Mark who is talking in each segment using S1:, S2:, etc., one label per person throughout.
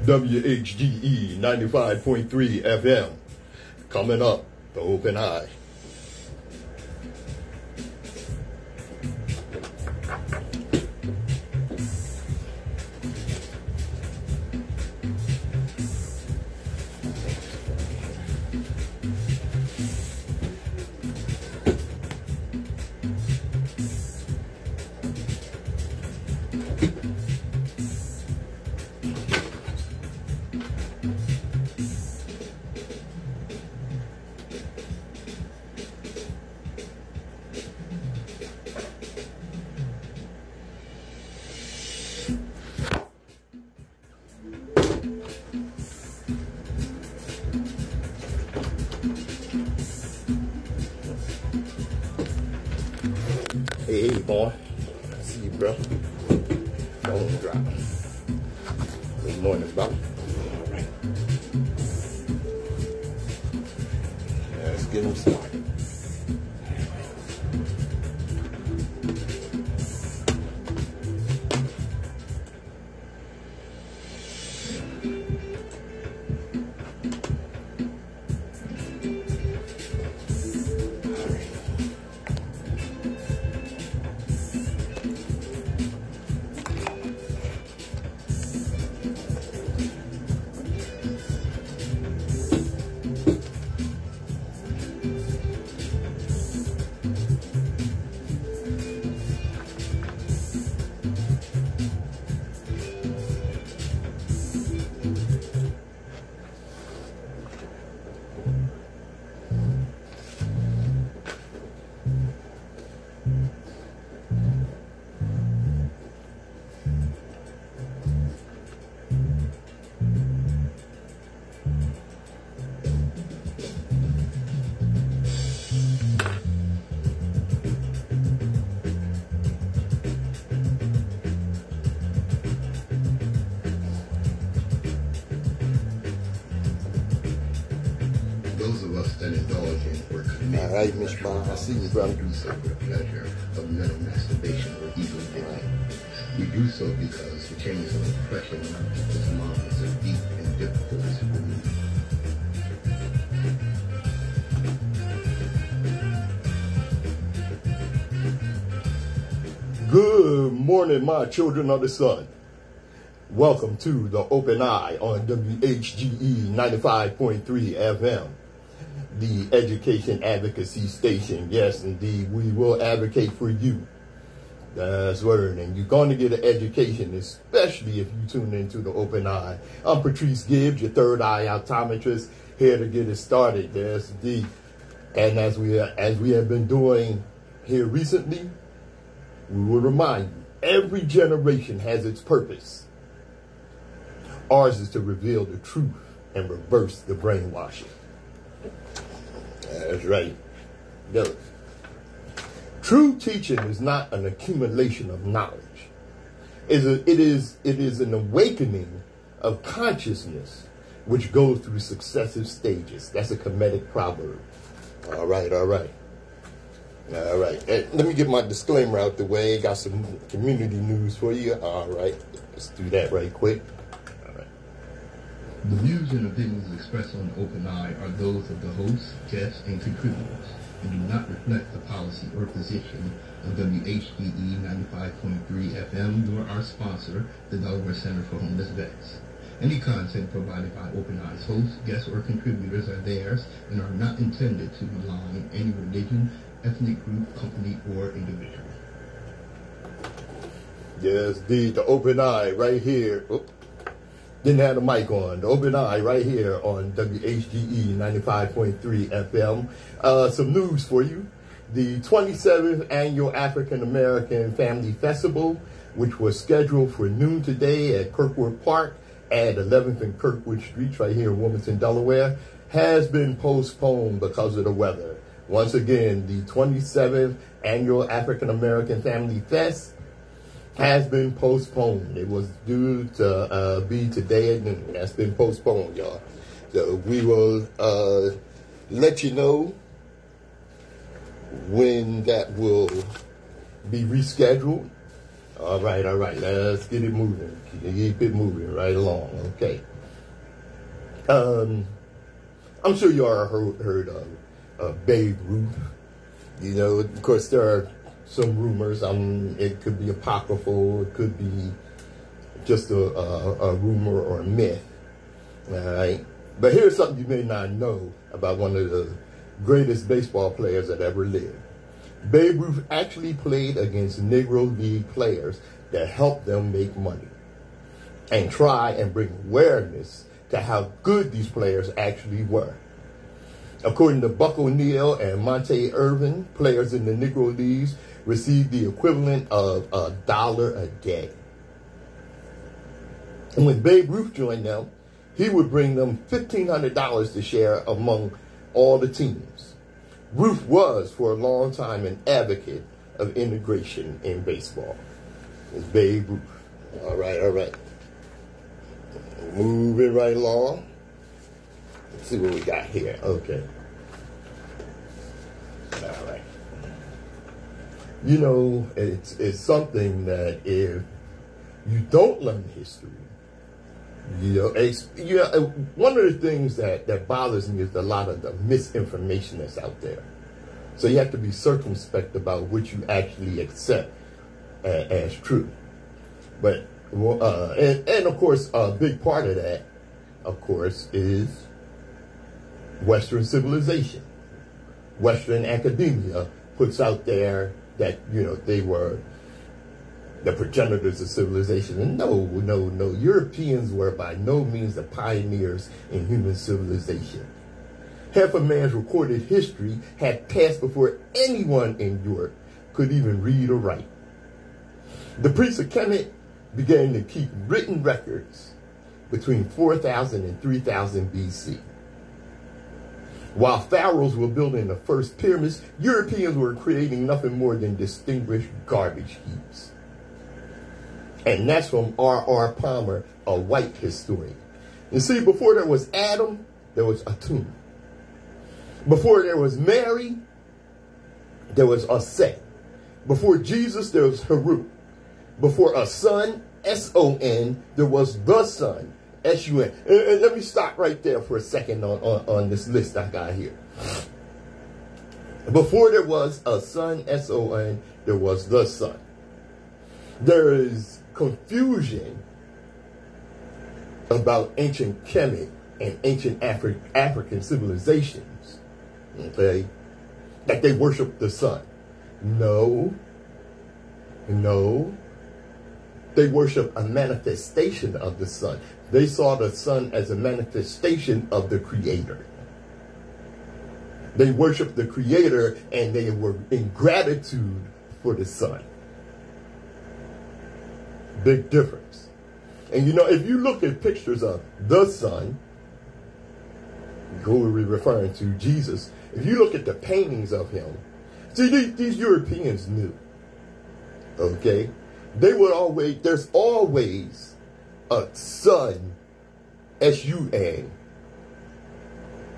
S1: WHGE 95.3 FM. Coming up, the Open Eye. Hey, boy. I see you, bro. Phone drop. Good morning, bro. All right. Let's get him started.
S2: Those of us that indulge in or commit
S1: All right, Miss Bond, I see you, brother.
S2: do so for the pleasure of mental masturbation or evil thinking. We do so because the chains of oppression in our people's minds are deep and difficult to remove.
S1: Good morning, my children of the sun. Welcome to the Open Eye on WHGE 95.3 FM, the education advocacy station. Yes, indeed, we will advocate for you. That's word, and you're going to get an education, especially if you tune into the Open Eye. I'm Patrice Gibbs, your third eye optometrist, here to get it started. Yes, indeed. And as we have been doing here recently, we will remind you, every generation has its purpose. Ours is to reveal the truth and reverse the brainwashing. That's right. Look, true teaching is not an accumulation of knowledge. It is an awakening of consciousness which goes through successive stages. That's a Kemetic proverb. All right. Let me get my disclaimer out the way. Got some community news for you. All right. Let's do that right quick. All right.
S2: The views and opinions expressed on the Open Eye are those of the hosts, guests, and contributors, and do not reflect the policy or position of WHGE 95.3 FM nor our sponsor, the Delaware Center for Homeless Vets. Any content provided by Open Eye's hosts, guests, or contributors are theirs and are not intended to malign any religion, ethnic group, company, or individual.
S1: Yes, the Open Eye right here. Oop. Didn't have the mic on. The Open Eye right here on WHGE 95.3 FM. Some news for you. The 27th Annual African American Family Festival, which was scheduled for noon today at Kirkwood Park at 11th and Kirkwood Streets right here in Wilmington, Delaware, has been postponed because of the weather. Once again, the 27th Annual African American Family Fest has been postponed. It was due to be today at noon. That's been postponed, y'all. So we will let you know when that will be rescheduled. All right. Let's get it moving. Keep it moving right along. Okay. I'm sure you all heard of Babe Ruth. You know, of course, there are some rumors. It could be apocryphal. It could be just a rumor or a myth. All right. But here's something you may not know about one of the greatest baseball players that ever lived. Babe Ruth actually played against Negro League players that helped them make money and try and bring awareness to how good these players actually were. According to Buck O'Neil and Monte Irvin, players in the Negro Leagues received the equivalent of $1 a day. And when Babe Ruth joined them, he would bring them $1,500 to share among all the teams. Ruth was, for a long time, an advocate of integration in baseball. It's Babe Ruth. All right. Moving right along. Let's see what we got here. Okay. All right. You know, it's something that if you don't learn history, one of the things that bothers me is a lot of the misinformation that's out there. So you have to be circumspect about what you actually accept as true. But and of course, a big part of that, of course, is Western civilization. Western academia puts out there that they were the progenitors of civilization. And no. Europeans were by no means the pioneers in human civilization. Half of man's recorded history had passed before anyone in Europe could even read or write. The priests of Kemet began to keep written records between 4000 and 3000 BC. While pharaohs were building the first pyramids, Europeans were creating nothing more than distinguished garbage heaps. And that's from R.R. Palmer, a white historian. You see, before there was Adam, there was Atum. Before there was Mary, there was Seth. Before Jesus, there was Harut. Before a son, S-O-N, there was the son, S-U-N. And let me stop right there for a second on this list I got here. Before there was a son, S-O-N, there was the son. There is confusion about ancient Kemet and ancient African civilizations, okay, that they worship the sun. No. They worship a manifestation of the sun. They saw the sun as a manifestation of the Creator. They worshiped the Creator and they were in gratitude for the sun. Big difference. And if you look at pictures of the sun, who we're referring to, Jesus, if you look at the paintings of him, see, these Europeans knew, okay? There's always a sun, S-U-N,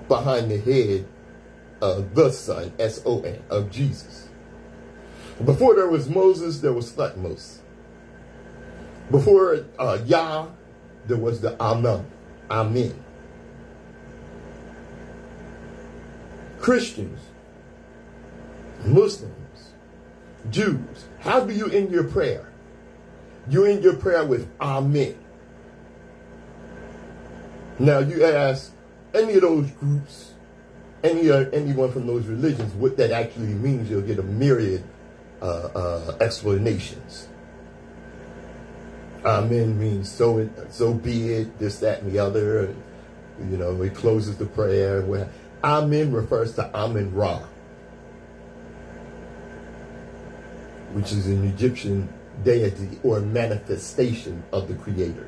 S1: behind the head of the son, S-O-N, of Jesus. Before there was Moses, there was Thutmose. Before Yah, there was the Amen. Christians, Muslims, Jews, how do you end your prayer? You end your prayer with Amen. Now you ask any of those groups, anyone from those religions, what that actually means, you'll get a myriad explanations. Amen means so be it, this, that, and the other. And, it closes the prayer. Amen refers to Amen-Ra, which is an Egyptian deity or manifestation of the Creator.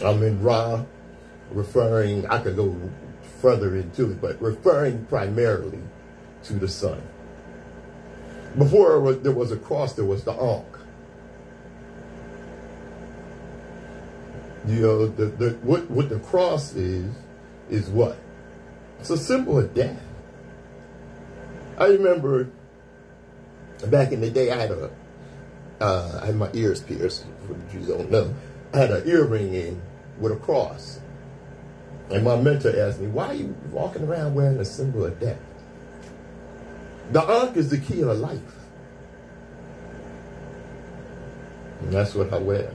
S1: Amen-Ra referring, I could go further into it, but referring primarily to the sun. Before there was a cross, there was the Ankh. What the cross is what? It's a symbol of death. I remember back in the day, I had my ears pierced, for you don't know. I had an earring in with a cross. And my mentor asked me, why are you walking around wearing a symbol of death? The Ankh is the key of life. And that's what I wear.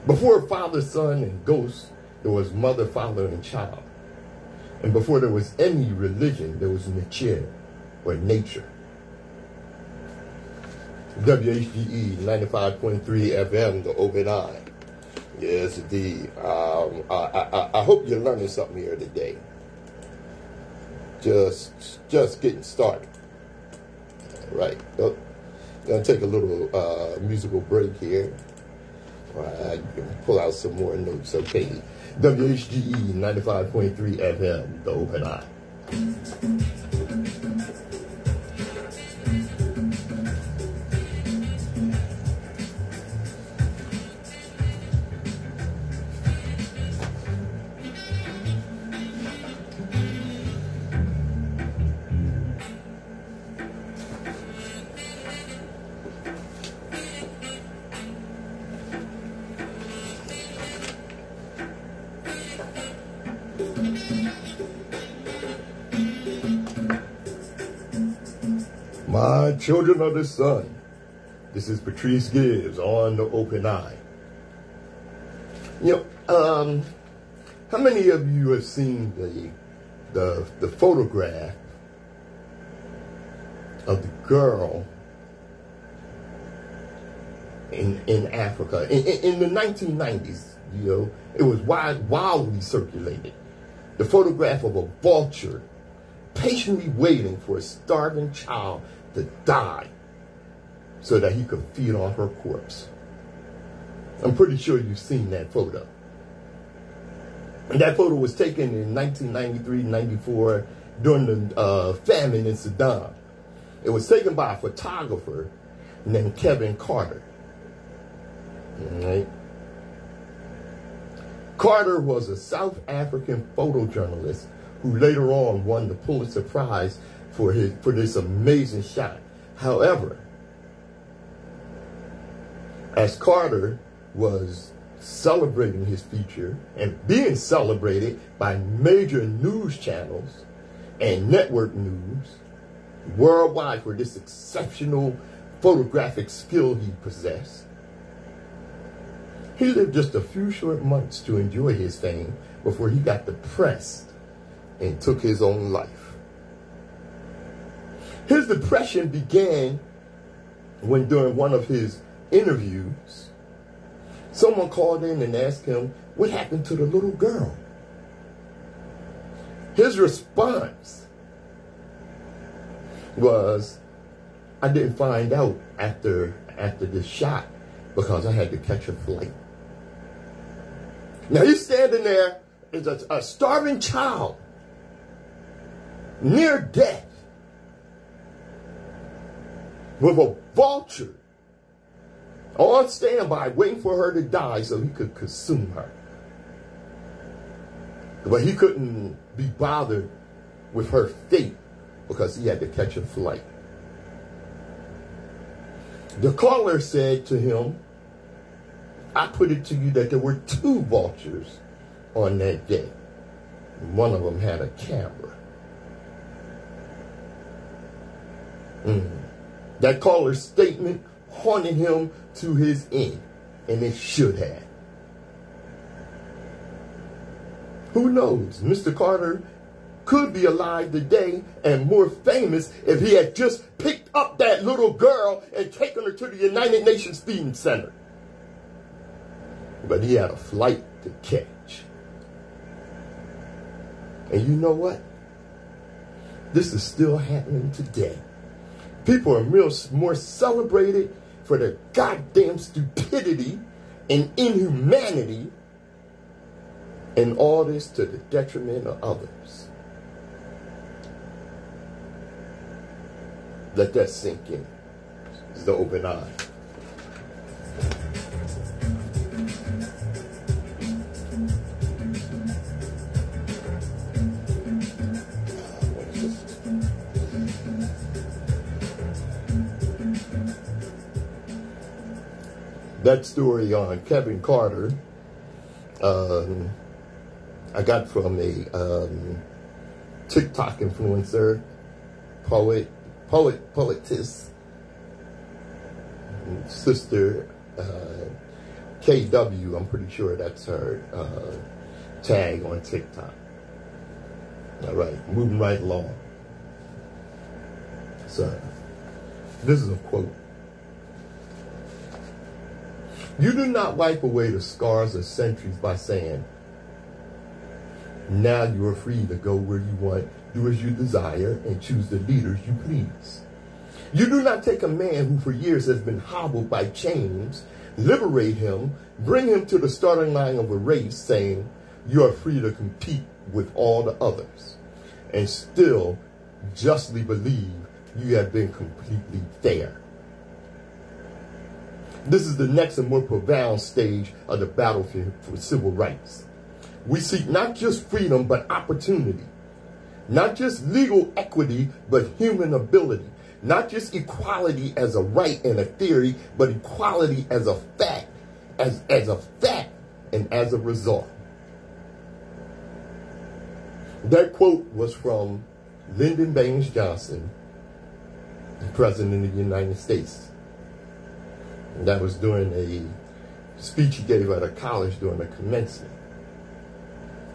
S1: Before father, son, and ghost, there was mother, father, and child. And before there was any religion, there was nature, or nature. WHGE 95.3 FM, the Open Eye. Yes, indeed. I hope you're learning something here today. Just getting started. All right. Oh, gonna take a little musical break here. I pull out some more notes, okay? WHGE 95.3 FM, the Open Eye. My children of the sun, this is Patrice Gibbs on the Open Eye. You know, how many of you have seen the photograph of the girl in Africa in the 1990s? You know, it was wildly circulated. The photograph of a vulture patiently waiting for a starving child to die so that he could feed on her corpse. I'm pretty sure you've seen that photo. And that photo was taken in 1993-94 during the famine in Sudan. It was taken by a photographer named Kevin Carter. All right. Carter was a South African photojournalist who later on won the Pulitzer Prize for this amazing shot. However, as Carter was celebrating his feature and being celebrated by major news channels and network news worldwide for this exceptional photographic skill he possessed, he lived just a few short months to enjoy his fame before he got depressed and took his own life. His depression began when, during one of his interviews, someone called in and asked him what happened to the little girl. His response was, I didn't find out after this shot because I had to catch a flight. Now he's standing there as a starving child, near death, with a vulture on standby waiting for her to die so he could consume her. But he couldn't be bothered with her fate because he had to catch a flight. The caller said to him, I put it to you that there were two vultures on that day. One of them had a camera. That caller's statement haunted him to his end, and it should have. Who knows? Mr. Carter could be alive today and more famous if he had just picked up that little girl and taken her to the United Nations Feeding Center. But he had a flight to catch. And you know what? This is still happening today. People are more celebrated for their goddamn stupidity and inhumanity, and all this to the detriment of others. Let that sink in. It's the Open Eye. That story on Kevin Carter I got from a TikTok influencer, poetess, sister, KW. I'm pretty sure that's her tag on TikTok. All right, moving right along. So, this is a quote. You do not wipe away the scars of centuries by saying, now you are free to go where you want, do as you desire, and choose the leaders you please. You do not take a man who for years has been hobbled by chains, liberate him, bring him to the starting line of a race, saying, you are free to compete with all the others, and still justly believe you have been completely fair. This is the next and more profound stage of the battlefield for civil rights. We seek not just freedom, but opportunity. Not just legal equity, but human ability. Not just equality as a right and a theory, but equality as a fact, as a fact and as a result. That quote was from Lyndon Baines Johnson, the President of the United States. And that was during a speech he gave at a college during the commencement.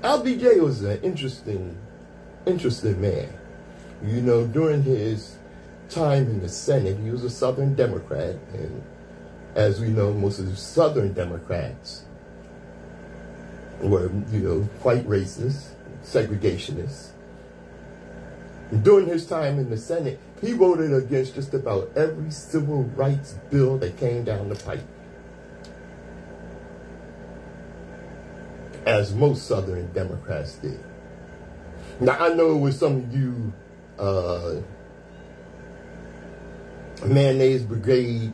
S1: LBJ was an interesting man. You know, during his time in the Senate, he was a Southern Democrat. And as we know, most of the Southern Democrats were, you know, quite racist, segregationists. During his time in the Senate, he voted against just about every civil rights bill that came down the pipe, as most Southern Democrats did. Now, I know with some of you mayonnaise brigade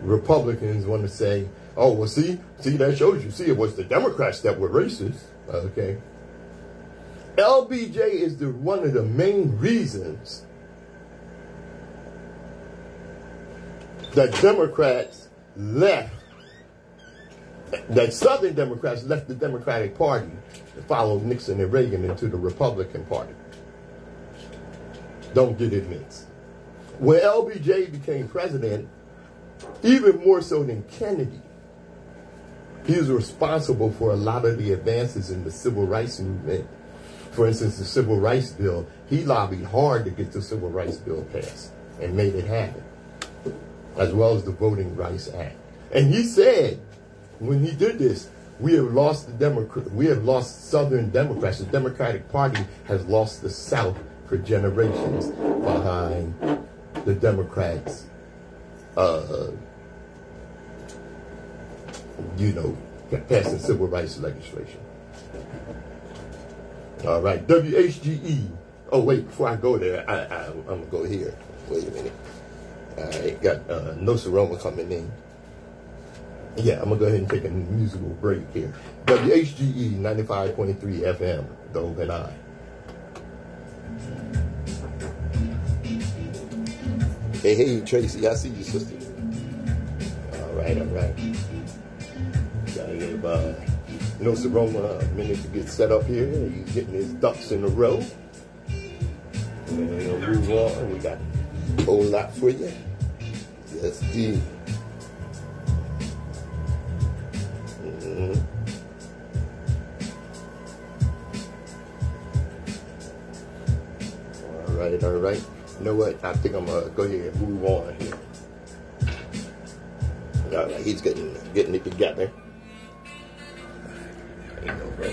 S1: Republicans want to say, oh, well, see, that shows you. See, it was the Democrats that were racist. Okay. LBJ is one of the main reasons that Democrats left, that Southern Democrats left the Democratic Party to follow Nixon and Reagan into the Republican Party. Don't get it mixed. When LBJ became president, even more so than Kennedy, he was responsible for a lot of the advances in the civil rights movement. For instance, the Civil Rights Bill, he lobbied hard to get the Civil Rights Bill passed and made it happen, as well as the Voting Rights Act. And he said, when he did this, we have lost Southern Democrats. The Democratic Party has lost the South for generations behind the Democrats, passing civil rights legislation. All right, WHGE. Oh, wait, before I go there, I'm going to go here. Wait a minute. All right, got Nsoromma coming in. Yeah, I'm going to go ahead and take a musical break here. WHGE 95.3 FM, The Open Eye. Hey, Tracy, I see you, sister. All right. Gotta give Nsoromma a minute to get set up here. He's getting his ducks in a row. And we'll move on. We got a whole lot for you. Yes, indeed. All right. You know what? I think I'm going to go ahead and move on here. All right, he's getting it together. There you go, bro.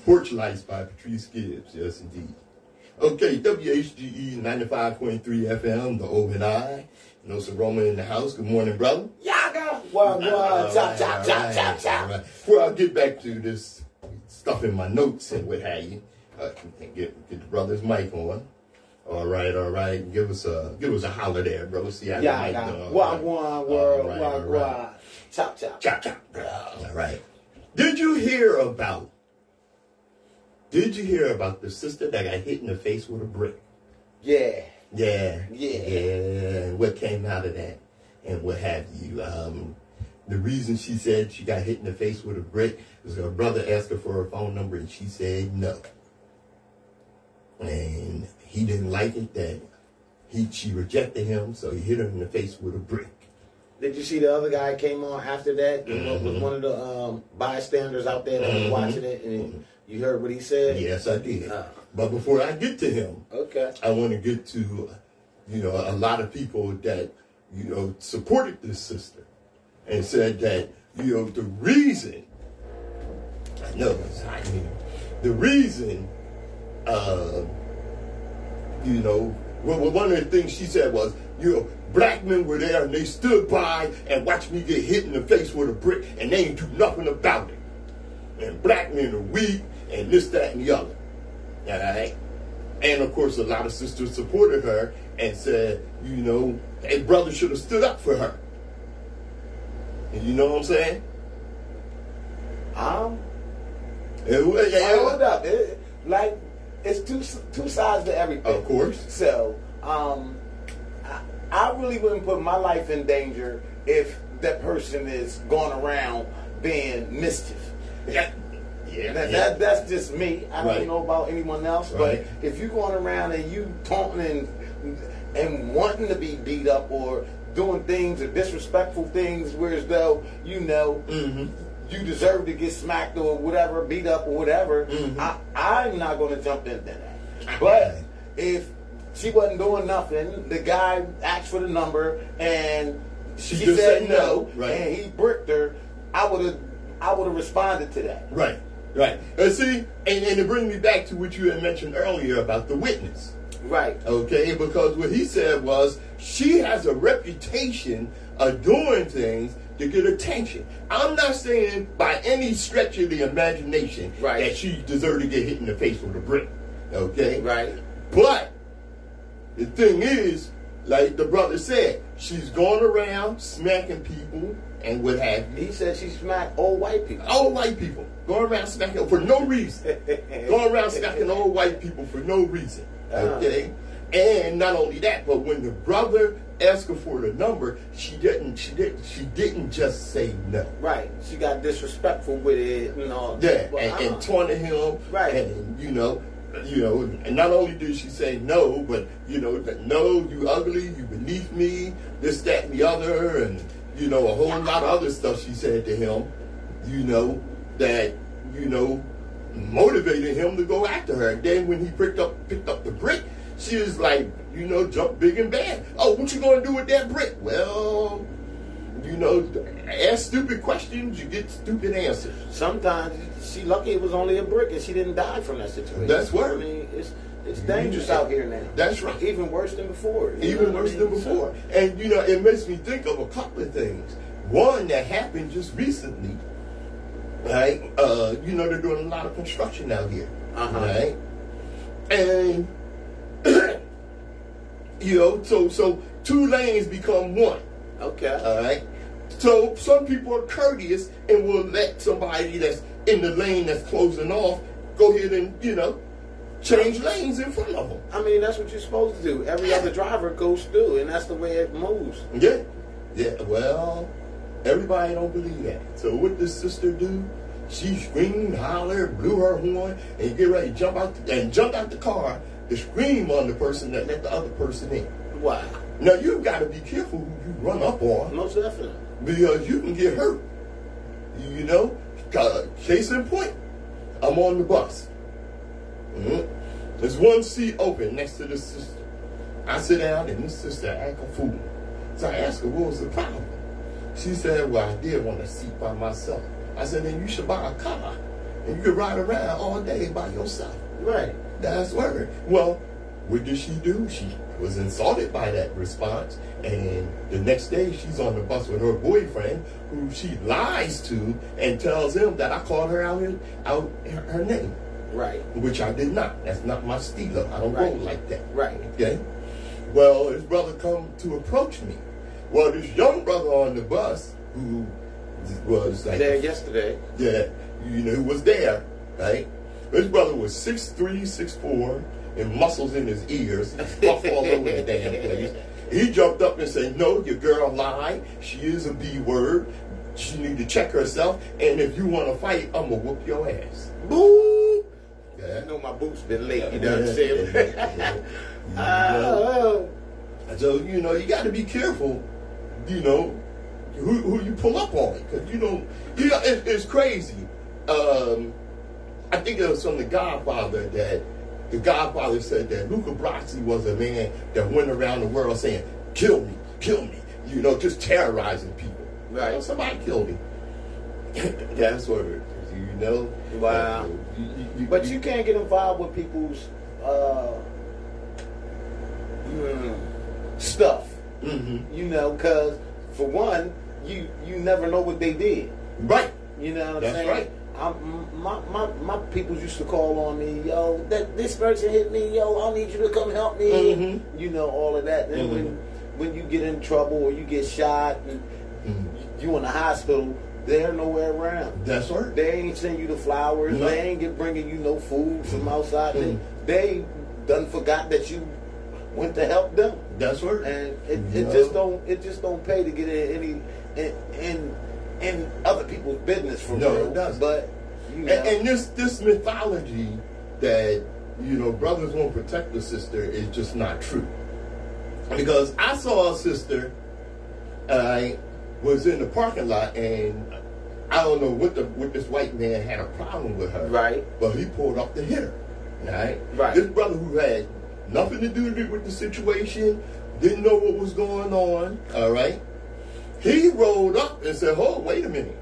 S1: Porch Lights by Patrice Gibbs, yes indeed. Okay, WHGE 95.3 FM, the Open Eye. Nsoromma in the house. Good morning, brother.
S3: Yaga! Chop.
S1: Before I get back to this stuff in my notes and what have you, get the brother's mic on. All right. Give us a holler there, bro. See how the mic on.
S3: Wagwan. Chop.
S1: All right. Did you hear about the sister that got hit in the face with a brick?
S3: Yeah.
S1: What came out of that and what have you? The reason she said she got hit in the face with a brick is her brother asked her for her phone number and she said no. And he didn't like it that she rejected him, so he hit her in the face with a brick.
S3: Did you see the other guy came on after that? Was one of the bystanders out there that was watching it, and you heard what he said?
S1: Yes, I did. But before I get to him,
S3: okay, I
S1: want to get to, a lot of people that, supported this sister and said that, the reason, one of the things she said was, black men were there and they stood by and watched me get hit in the face with a brick and they ain't do nothing about it. And black men are weak and this, that, and the other. All right? And of course, a lot of sisters supported her and said, a brother should have stood up for her. And you know what I'm saying?
S3: Hold up. It's two sides to everything.
S1: Of course.
S3: So, I really wouldn't put my life in danger if that person is going around being mischief. That's just me. I don't know about anyone else, but if you're going around and you taunting and wanting to be beat up or doing things or disrespectful things, whereas though you deserve to get smacked or whatever, beat up or whatever, I'm not going to jump into that. But if she wasn't doing nothing, the guy asked for the number and she said no, and he bricked her, I would have responded to that.
S1: Right. And see, and to bring me back to what you had mentioned earlier about the witness.
S3: Right.
S1: Okay, because what he said was she has a reputation of doing things to get attention. I'm not saying by any stretch of the imagination that she deserved to get hit in the face with a brick. Okay?
S3: Right.
S1: But the thing is, like the brother said, she's going around smacking people and what have you.
S3: He said she smacked old white people.
S1: Old white people. Going around smacking for no reason. Going around smacking old white people for no reason. Okay? And not only that, but when the brother asked her for the number, she didn't just say no.
S3: Right. She got disrespectful with it and all.
S1: Yeah, and taunted him.
S3: Right.
S1: And and not only did she say no, but no, you ugly, you beneath me, this, that, and the other, and a whole lot of other stuff she said to him, that motivated him to go after her. And then when he picked up the brick, she was like, jump big and bad. Oh, what you gonna do with that brick? Well, ask stupid questions, you get stupid answers.
S3: Sometimes she lucky it was only a brick and she didn't die from that situation.
S1: That's what.
S3: I mean, it's dangerous out here now.
S1: That's right.
S3: Even worse than before.
S1: Even worse than before. And it makes me think of a couple of things. One that happened just recently. Right? They're doing a lot of construction out here. Right? And so 2 lanes become 1.
S3: Okay.
S1: All right. So some people are courteous and will let somebody that's in the lane that's closing off go ahead and change lanes in front of them.
S3: I mean, that's what you're supposed to do. Every other driver goes through, and that's the way it moves.
S1: Yeah. Well, everybody don't believe that. So what this sister do? She screamed, hollered, blew her horn, and get ready to jump out the car to scream on the person that let the other person in.
S3: Wow.
S1: Now you've got to be careful who you run up on.
S3: Most definitely.
S1: Because you can get hurt. Case in point, I'm on the bus. There's one seat open next to this sister. I sit down and this sister act a fool. So I asked her, what was the problem? She said, well, I did want a seat by myself. I said, then you should buy a car and you can ride around all day by yourself.
S3: Right.
S1: That's word. Well, what did she do? She was insulted by that response, and the next day she's on the bus with her boyfriend, who she lies to and tells him that I called her out her name.
S3: Right.
S1: Which I did not. That's not my stilo. I don't roll like that.
S3: Right.
S1: Okay? Well, his brother come to approach me. Well, this young brother on the bus, who was like
S3: there yesterday.
S1: Yeah, who was there, right? His brother was 6'3", 6'4", and muscles in his ears, buff all over the damn place. He jumped up and said, "No, your girl lied. She is a B word. She need to check herself. And if you want to fight, I'm gonna whoop your ass."
S3: Boo!
S1: Yeah.
S3: You know my boots been late. You know what I'm saying?
S1: So you got to be careful. Who you pull up on, because it's crazy. I think it was from The Godfather that the Godfather said that Luca Brasi was a man that went around the world saying, "Kill me, kill me," just terrorizing people.
S3: Right.
S1: Well, somebody killed him. That's what it is,
S3: Wow. But you can't get involved with people's stuff.
S1: Mm-hmm.
S3: Because for one, you never know what they did.
S1: Right.
S3: You know what I'm
S1: That's
S3: saying?
S1: right.
S3: My peoples used to call on me, yo, that this person hit me, yo, I need you to come help me.
S1: Mm-hmm.
S3: All of that. Then when you get in trouble or you get shot and you in the hospital, they're nowhere around.
S1: That's right.
S3: They ain't send you the flowers.
S1: No.
S3: They ain't bringing you no food from outside. They done forgot that you went to help them.
S1: That's right.
S3: And it just don't pay to get in other people's business for real.
S1: It doesn't.
S3: But
S1: and this mythology that brothers won't protect the sister is just not true. Because I saw a sister, I was in the parking lot, and I don't know what this white man had a problem with her.
S3: Right.
S1: But he pulled up to hit her. Right.
S3: Right.
S1: This brother who had nothing to do with the situation, didn't know what was going on. All right. He rolled up and said, "Oh, wait a minute.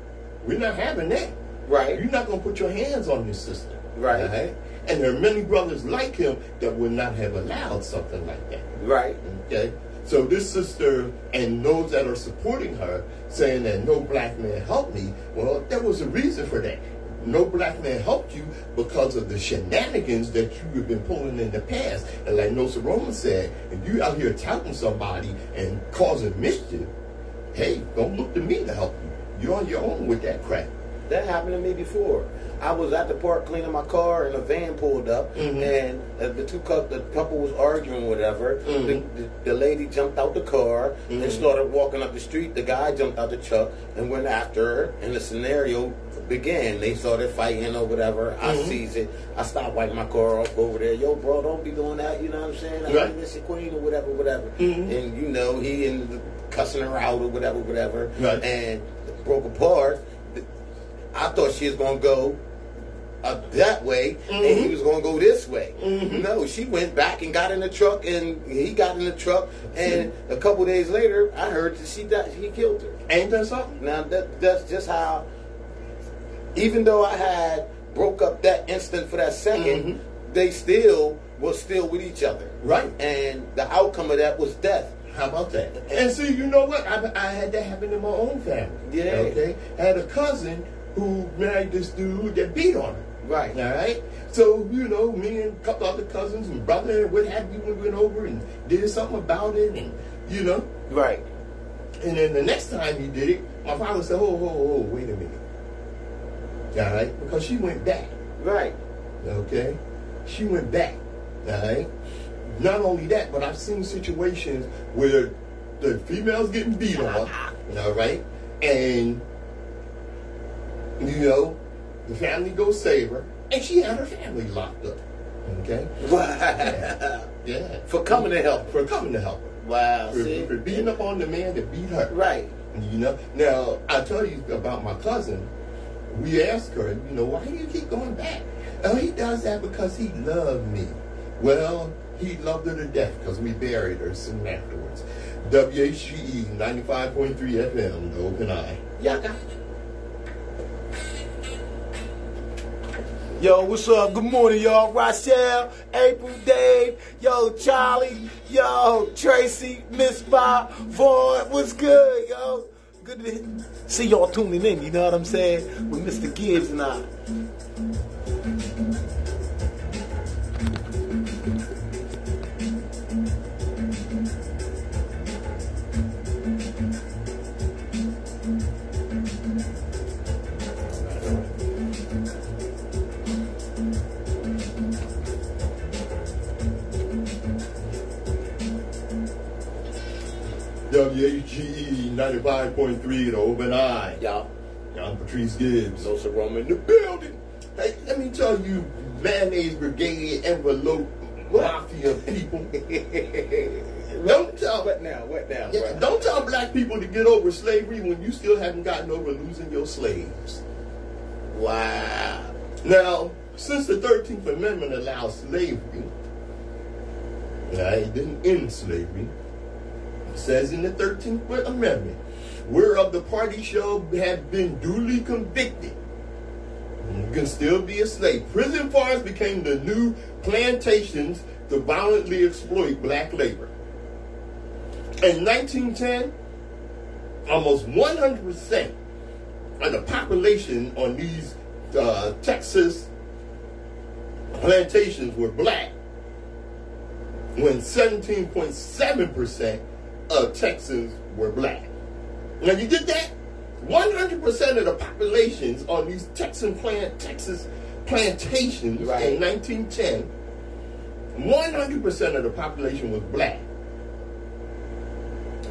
S1: We're not having that.
S3: Right.
S1: You're not going to put your hands on your sister."
S3: Right.
S1: Right. And there are many brothers like him that would not have allowed something like that.
S3: Right.
S1: Okay. So this sister and those that are supporting her saying that no black man helped me, well, there was a reason for that. No black man helped you because of the shenanigans that you have been pulling in the past. And like Nsoromma said, if you out here touting somebody and causing mischief, hey, don't look to me to help you. You're on your own with that crap.
S3: That happened to me before. I was at the park cleaning my car, and a van pulled up, and the couple was arguing, whatever. The lady jumped out the car and started walking up the street. The guy jumped out the truck and went after her, and the scenario began. They started fighting or whatever. I seized it. I stopped wiping my car off over there. "Yo, bro, don't be doing that." You know what I'm saying? I mean, it's your queen or whatever. And he ended up cussing her out or whatever.
S1: Right.
S3: And broke apart. I thought she was going to go that way, and he was going to go this way. No, she went back and got in the truck, and he got in the truck, and a couple days later, I heard that he killed her.
S1: Ain't that something?
S3: Now, that's just how, even though I had broke up that instant for that second, they was still with each other.
S1: Right.
S3: And the outcome of that was death.
S1: How about that? And see, you know what? I had that happen in my own family.
S3: Yeah.
S1: Okay? I had a cousin who married this dude that beat on her.
S3: Right.
S1: All right? So, me and a couple other cousins and brother and what have you, we went over and did something about it, and,
S3: Right.
S1: And then the next time he did it, my father said, oh, wait a minute. All right? Because she went back.
S3: Right.
S1: Okay? She went back. All right? Not only that, but I've seen situations where the female's getting beat on, all right? And, the family goes save her, and she had her family locked up, okay?
S3: Wow.
S1: Yeah.
S3: For coming to help.
S1: For coming to help her.
S3: Wow.
S1: For beating up on the man that beat her.
S3: Right.
S1: Now, I tell you about my cousin. We asked her, why do you keep going back? Oh, he does that because he loved me. Well, he loved her to death because we buried her soon afterwards. WHGE 95.3 FM, the Open Eye. Y'all got it.
S3: Yo, what's up? Good morning, y'all. Rochelle, April, Dave, yo, Charlie, yo, Tracy, Miss Bob, Vaughn. What's good, yo? Good to see y'all tuning in, you know what I'm saying? With Mr. Gibbs and I.
S1: WHGE 95.3, the open eye.
S3: Y'all.
S1: I'm Patrice Gibbs.
S3: Nsoromma in the building.
S1: Hey, let me tell you, mayonnaise brigade, envelope, mafia people. Don't tell
S3: What now?
S1: Yeah, don't tell black people to get over slavery when you still haven't gotten over losing your slaves.
S3: Wow.
S1: Now, since the 13th Amendment allows slavery, it didn't end slavery. It says in the 13th Amendment, whereof the party shall have been duly convicted, you can still be a slave. Prison farms became the new plantations to violently exploit black labor. In 1910, almost 100% of the population on these Texas plantations were black, when 17.7% of Texans were black. Now you get that? 100% of the populations on these Texas plantations
S3: Right.
S1: in 1910, 100% of the population was black.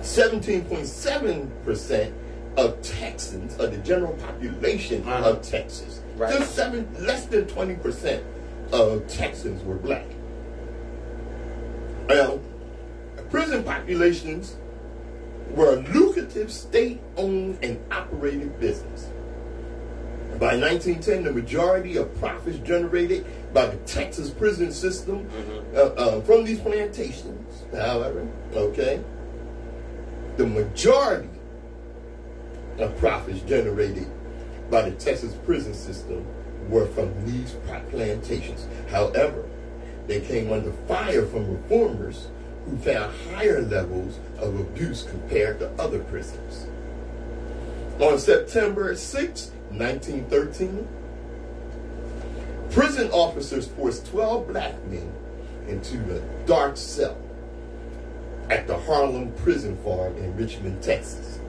S1: 17.7% of Texans, of the general population of Texas,
S3: Right.
S1: just less than 20% of Texans were black. Well, prison populations were a lucrative state-owned and operated business. By 1910, the majority of profits generated by the Texas prison system from these plantations, however, the majority of profits generated by the Texas prison system were from these plantations. However, they came under fire from reformers who found higher levels of abuse compared to other prisons. On September 6, 1913, prison officers forced 12 black men into a dark cell at the Harlem Prison Farm in Richmond, Texas.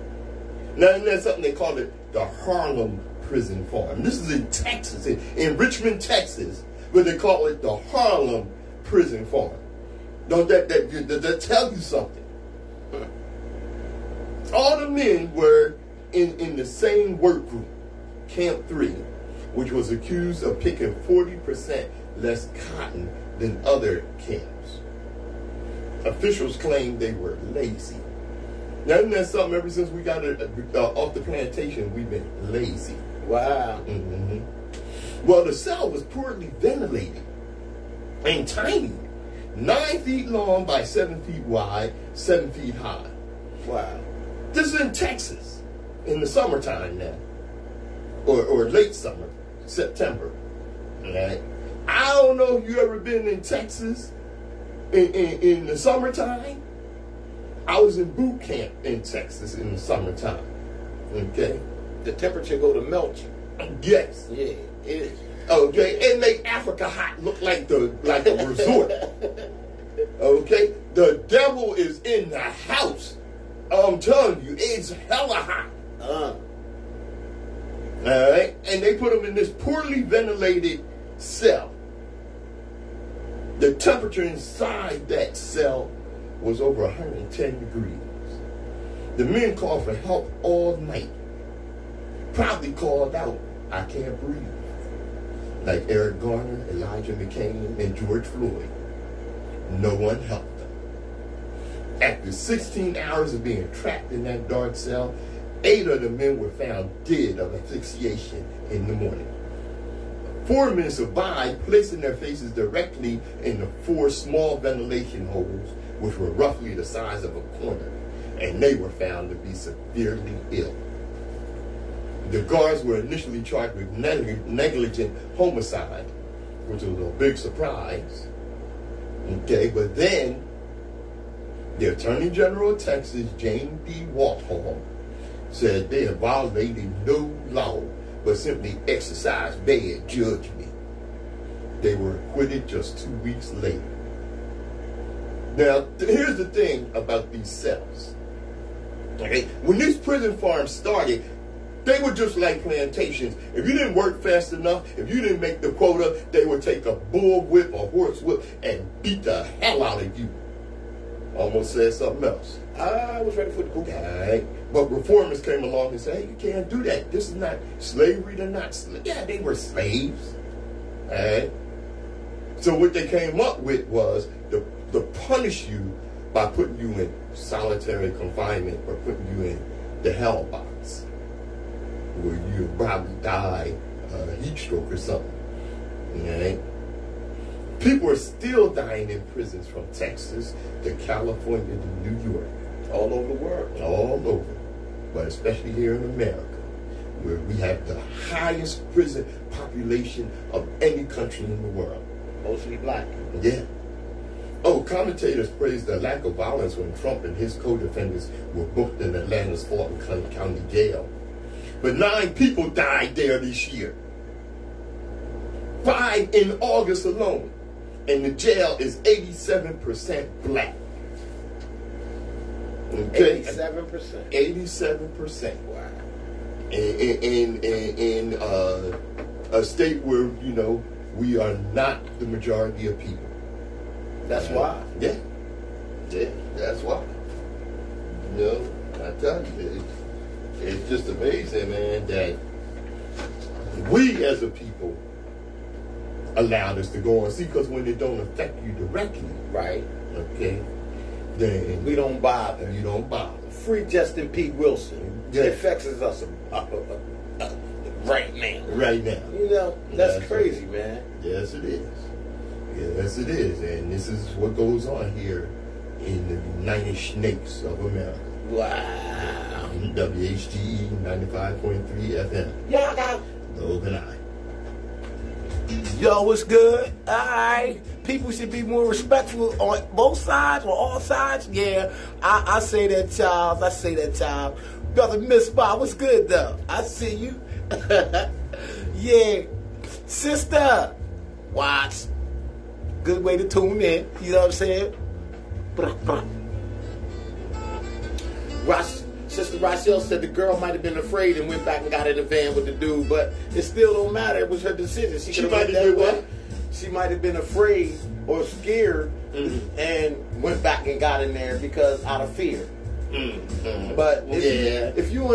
S1: Now, there's something they call it the Harlem Prison Farm. This is in Texas, in Richmond, Texas, but they call it the Harlem Prison Farm. Don't that tell you something? All the men were in the same work group, Camp 3, which was accused of picking 40% less cotton than other camps. Officials claimed they were lazy. Now, isn't that something? Ever since we got off the plantation, we've been lazy.
S3: Wow.
S1: Mm-hmm. Well, the cell was poorly ventilated and tiny. 9 feet long by 7 feet wide, 7 feet high.
S3: Wow.
S1: This is in Texas in the summertime now, or late summer, September. Right? I don't know if you ever been in Texas in the summertime. I was in boot camp in Texas in the summertime. Okay.
S3: The temperature go to melt you.
S1: Yes.
S3: Yeah. It,
S1: Okay, and make Africa hot look like a resort. Okay, the devil is in the house. I'm telling you, it's hella hot. All right, and they put them in this poorly ventilated cell. The temperature inside that cell was over 110 degrees. The men called for help all night. Probably called out, "I can't breathe," like Eric Garner, Elijah McCain, and George Floyd. No one helped them. After 16 hours of being trapped in that dark cell, 8 of the men were found dead of asphyxiation in the morning. 4 men survived, placing their faces directly in the 4 small ventilation holes, which were roughly the size of a corner, and they were found to be severely ill. The guards were initially charged with negligent homicide which was a big surprise. Okay, but then the Attorney General of Texas, Jane D. Walthall, said they had violated no law but simply exercised bad judgment. They were acquitted just 2 weeks later. Now, here's the thing about these cells. Okay, when these prison farms started, they were just like plantations. If you didn't work fast enough, if you didn't make the quota, they would take a bull whip or horse whip and beat the hell out of you. Almost said something else.
S3: I was ready for the boot.
S1: All right. But reformers came along and said, hey, you can't do that. This is not slavery. They're not slaves. Yeah, they were slaves. All right. So what they came up with was to punish you by putting you in solitary confinement or putting you in the hell box, where you probably die heat stroke or something. All right. People are still dying in prisons from Texas to California to New York.
S3: All over the world.
S1: All over. But especially here in America, where we have the highest prison population of any country in the world.
S3: Mostly black.
S1: Yeah. Oh, commentators praised the lack of violence when Trump and his co-defendants were booked in Atlanta's Fulton County Jail. But 9 people died there this year. 5 in August alone. And the jail is 87% black. Okay?
S3: 87%.
S1: 87%.
S3: Wow.
S1: In a state where, you know, we are not the majority of people.
S3: That's why.
S1: Yeah. Yeah, that's why. You know, I tell you, it's just amazing, man, that we as a people allow this to go on. See, because when it don't affect you directly,
S3: right?
S1: Okay, then
S3: we don't bother.
S1: You don't bother.
S3: Free Justin P. Wilson. Yeah. It affects us right now.
S1: Right now.
S3: You know, that's crazy, man.
S1: Yes, it is. Yes, it is. And this is what goes on here in the United Snakes of America.
S3: Wow.
S1: WHGE 95.3 FM.
S3: Yeah, I got
S1: the open eye.
S3: Yo, what's good? Alright. People should be more respectful on both sides or all sides. Yeah, I say that, Charles. I say that, Charles. Brother Miss Bob, what's good, though? I see you. Yeah. Sister, watch. Good way to tune in. You know what I'm saying? Sister Rochelle said the girl might have been afraid and went back and got in the van with the dude, but it still don't matter. It was her decision. She
S1: might have been what?
S3: She might have been afraid or scared and went back and got in there because out of fear. But if you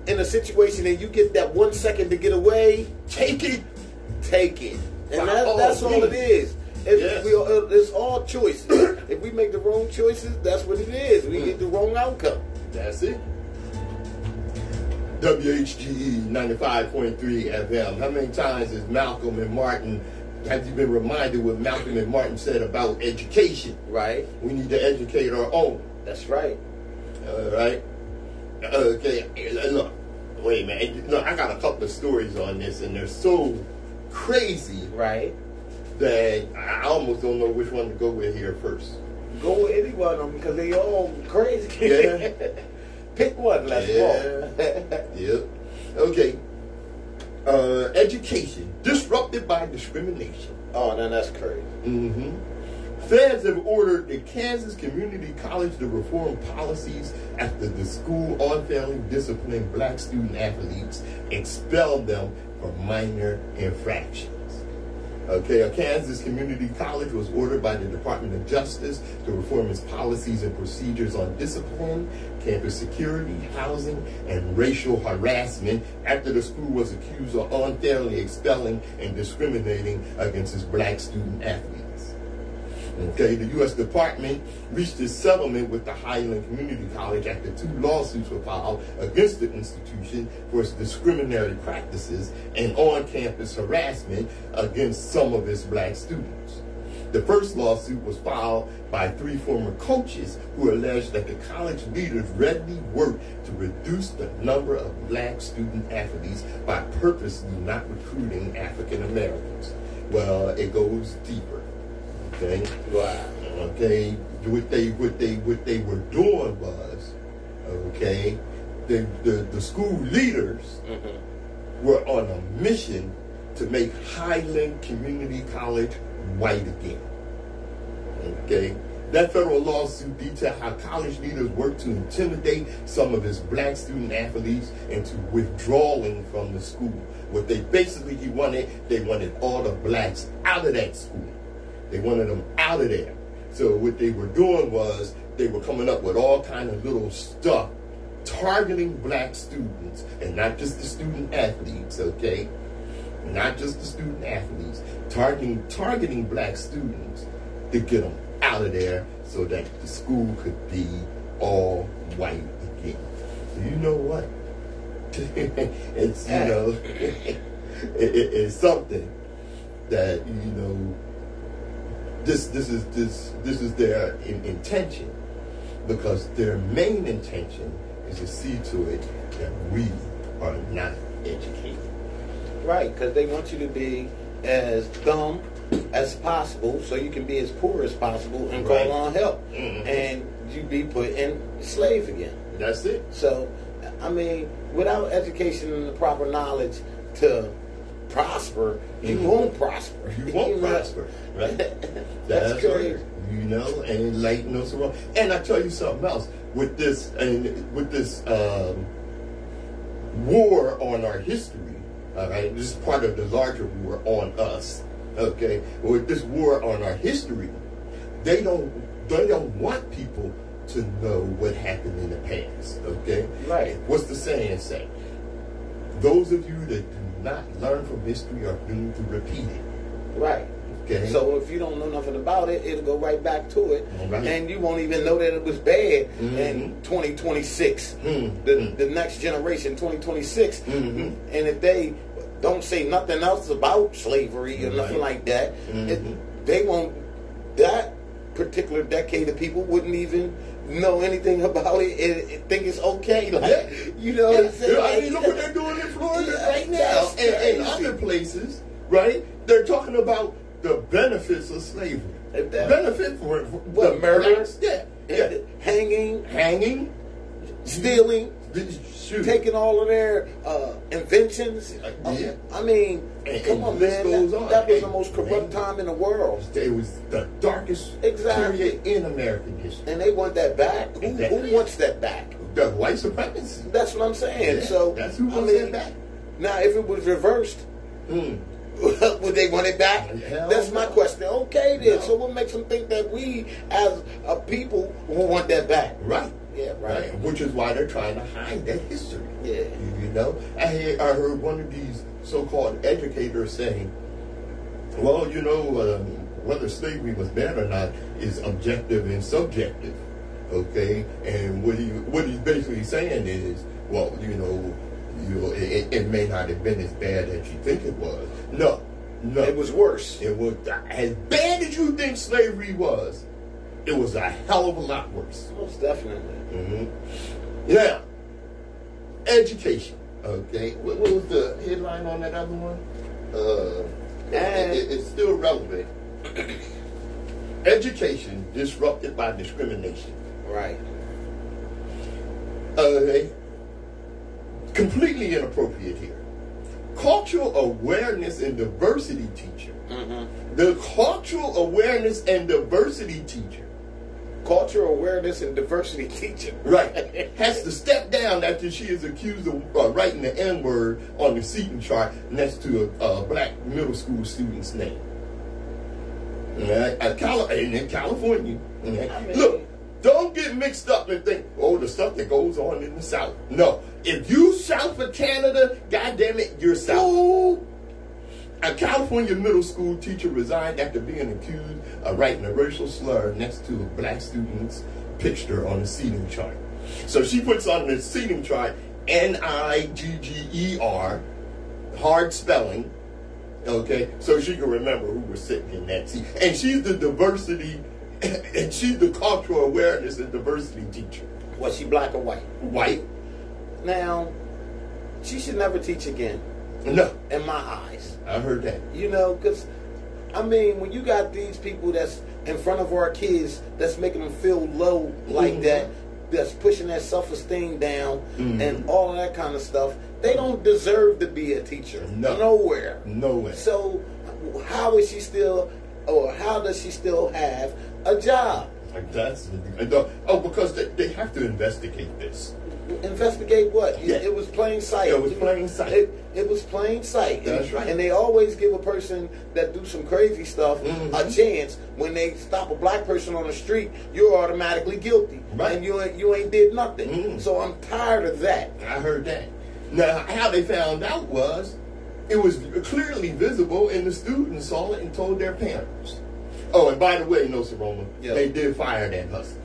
S3: in a situation and you get that 1 second to get away, take it. And that's all it is. It's all choices. If we make the wrong choices, that's what it is. We get the wrong outcome.
S1: That's it. WHGE 95.3 FM. How many times has Malcolm and Martin, have you been reminded what Malcolm and Martin said about education?
S3: Right.
S1: We need to educate our own.
S3: That's right.
S1: All right. Okay. Look. Wait a minute. Look, I got a couple of stories on this, and they're so crazy.
S3: Right.
S1: That I almost don't know which one to go with here first.
S3: Go with any one of them because they all crazy.
S1: Yeah.
S3: Pick one, let's go.
S1: Yep. Okay. Education disrupted by discrimination.
S3: Oh, now that's crazy.
S1: Mm-hmm. Feds have ordered the Kansas Community College to reform policies after the school unfairly disciplined black student athletes, expelled them for minor infractions. Okay, a Kansas Community College was ordered by the Department of Justice to reform its policies and procedures on discipline, campus security, housing, and racial harassment after the school was accused of unfairly expelling and discriminating against its black student athletes. Okay, the U.S. Department reached a settlement with the Highland Community College after 2 lawsuits were filed against the institution for its discriminatory practices and on-campus harassment against some of its black students. The first lawsuit was filed by 3 former coaches who alleged that the college leaders readily worked to reduce the number of black student athletes by purposely not recruiting African Americans. Well, it goes deeper. Okay.
S3: Wow.
S1: Okay. What they were doing was, okay, the school leaders were on a mission to make Highland Community College white again. Okay. That federal lawsuit detailed how college leaders worked to intimidate some of his black student athletes into withdrawing from the school. What they basically they wanted all the blacks out of that school. They wanted them out of there. So what they were doing was they were coming up with all kind of little stuff targeting black students, and not just the student athletes, okay? Not just the student athletes, targeting black students to get them out of there so that the school could be all white again. You know what? It's, you know, it's something that, you know, this is their intention, because their main intention is to see to it that we are not educated.
S3: Right, because they want you to be as dumb as possible so you can be as poor as possible and call on help. And you be put in slave again.
S1: That's it.
S3: So, I mean, without education and the proper knowledge to prosper, you won't prosper.
S1: You won't prosper, right?
S3: That's crazy.
S1: Right. You know, and like Nsoromma. And I tell you something else with this, war on our history. All right, this is part of the larger war on us. Okay, with this war on our history, they don't want people to know what happened in the past. Okay,
S3: right.
S1: What's the saying say? Those of you that do not learn from history are doomed to repeat it.
S3: Right.
S1: Okay.
S3: So if you don't know nothing about it, it'll go right back to it,
S1: right.
S3: And you won't even know that it was bad in 2026. The next generation, 2026, and if they don't say nothing else about slavery or nothing like that, they won't. That particular decade of people wouldn't even know anything about it and think it's okay. Like, you know what I'm saying?
S1: I mean, look what they're doing in Florida right now, and other places, right? They're talking about the benefits of slavery. Benefit for
S3: what, murder?
S1: Yeah. Hanging,
S3: stealing, taking all of their inventions. I mean, come on, man. That was the most corrupt time in the world.
S1: It was the darkest period in American history.
S3: And they want that back. Who wants that back?
S1: The white supremacy.
S3: That's what I'm saying.
S1: Yeah,
S3: so
S1: that's who wants that back.
S3: Now, if it was reversed, would they want it back? That's my question. Okay, then. No. So what makes them think that we, as a people, will want that back?
S1: Right.
S3: Yeah, right.
S1: Which is why they're trying to hide that history.
S3: Yeah.
S1: You know, I heard one of these so-called educators saying, well, you know, whether slavery was bad or not is objective and subjective. Okay? And what he's basically saying is, well, you know, it may not have been as bad as you think it was. No.
S3: It was worse.
S1: It was as bad as you think slavery was. It was a hell of a lot worse.
S3: Most definitely.
S1: Now, education. Okay. What was the headline on that other one? It's still relevant. Education disrupted by discrimination.
S3: Right.
S1: Completely inappropriate here. Cultural awareness and diversity teacher. The cultural awareness and diversity teacher.
S3: Cultural awareness and diversity teacher.
S1: Right. Has to step down after she is accused of writing the N-word on the seating chart next to a black middle school student's name. In California. I mean, look, don't get mixed up and think, oh, the stuff that goes on in the South. No. If you South of Canada, goddamn it, you're South. Ooh. A California middle school teacher resigned after being accused of writing a racial slur next to a black student's picture on the seating chart. So she puts on the seating chart Nigger, hard spelling, okay, so she can remember who was sitting in that seat. And she's the diversity, and she's the cultural awareness and diversity teacher.
S3: Was she black or white?
S1: White.
S3: Now, she should never teach again.
S1: No.
S3: In my eyes.
S1: I heard that.
S3: You know, because I mean, when you got these people that's in front of our kids that's making them feel low like that, that's pushing their self-esteem down and all of that kind of stuff, they don't deserve to be a teacher. Nowhere. So how is she still, or how does she still have a job?
S1: Because they have to investigate this.
S3: Investigate what?
S1: Yeah.
S3: It was plain sight.
S1: It was plain sight.
S3: It was plain sight.
S1: That's right.
S3: And they always give a person that do some crazy stuff a chance. When they stop a black person on the street, you're automatically guilty.
S1: Right.
S3: And you ain't did nothing. So I'm tired of that.
S1: I heard that. Now, how they found out was, it was clearly visible, and the students saw it and told their parents. Oh, and by the way, Nsoromma, they did fire that hustle.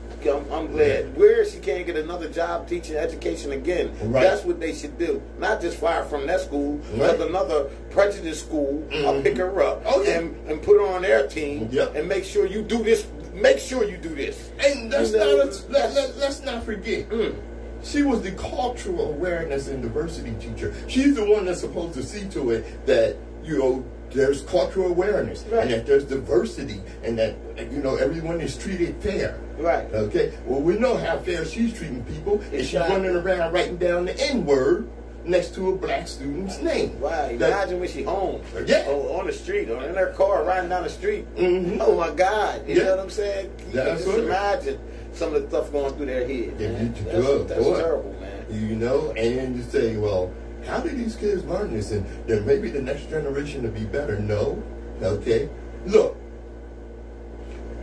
S3: I'm glad. Where she can't get another job teaching education again.
S1: Right.
S3: That's what they should do. Not just fire from that school, because another prejudice school, I'll pick her up and put her on their team and make sure you do this. Make sure you do this.
S1: And let's not forget. She was the cultural awareness and diversity teacher. She's the one that's supposed to see to it that, there's cultural awareness and that there's diversity and that, everyone is treated fair.
S3: Right.
S1: Okay? Well, we know how fair she's treating people, and she's running around writing down the N-word next to a black student's name.
S3: Right. Imagine when she home.
S1: Yeah.
S3: Or on the street, or in her car riding down the street. Oh, my God. You know what I'm saying? You can just imagine some of the stuff going through their head. That's terrible, man.
S1: And you say, well, how did these kids learn this? And then maybe the next generation will be better. No. Okay? Look